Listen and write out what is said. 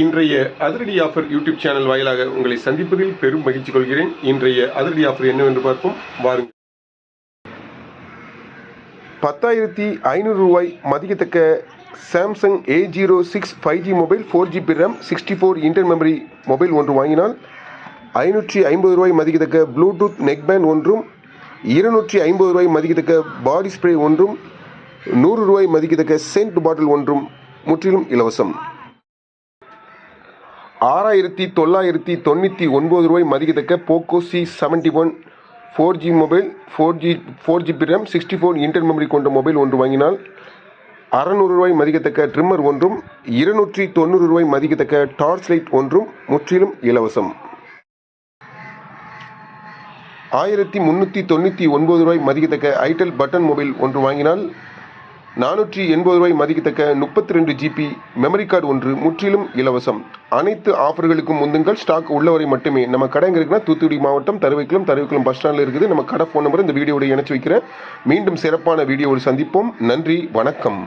இன்றைய அதிரடி offer YouTube channel வாயிலாக உங்களை சந்திப்பதில் பெரும் மகிழ்ச்சி கொள்கிறேன். இன்றைய அதிரடி ஆஃபர் என்னவென்று பார்ப்போம் வாருங்கள். 10,500 ரூபாய் மதிக்கத்தக்க Samsung A06 5G mobile 4GB RAM 64 inter memory mobile ஒன்று வாங்கினால் 550 ரூபாய் மதிக்கத்தக்க ப்ளூடூத் நெக்பேண்ட் ஒன்றும், 250 ரூபாய் மதிக்கத்தக்க பாடி ஸ்ப்ரே ஒன்றும், 100 ரூபாய் மதிக்கத்தக்க சென்ட் பாட்டில் ஒன்றும் முற்றிலும் இலவசம். 6,999 ரூபாய் மதிக்கத்தக்க Poco C71 4G mobile 4GB RAM 64 inter memory கொண்ட மொபைல் ஒன்று வாங்கினால் 600 ரூபாய் மதிக்கத்தக்க ட்ரிம்மர் ஒன்றும், 290 ரூபாய் மதிக்கத்தக்க டார்ச் லைட் ஒன்றும் முற்றிலும் இலவசம். 1,399 ரூபாய் மதிக்கத்தக்க ஐடெல் பட்டன் மொபைல் ஒன்று வாங்கினால் 480 ரூபாய் மதிக்கத்தக்க 32GB மெமரி கார்டு ஒன்று முற்றிலும் இலவசம். அனைத்து ஆஃபர்களுக்கும் முந்துங்கள். ஸ்டாக் உள்ளவரை மட்டுமே. நம்ம கடை எங்கே இருக்குன்னா தூத்துக்குடி மாவட்டம் தருவைக்குளம் பஸ் ஸ்டாண்டில் இருக்குது. நம்ம கடை ஃபோன் நம்பர் இந்த வீடியோட இணைச்சு வைக்கிறேன். மீண்டும் சிறப்பான வீடியோவோடு சந்திப்போம். நன்றி, வணக்கம்.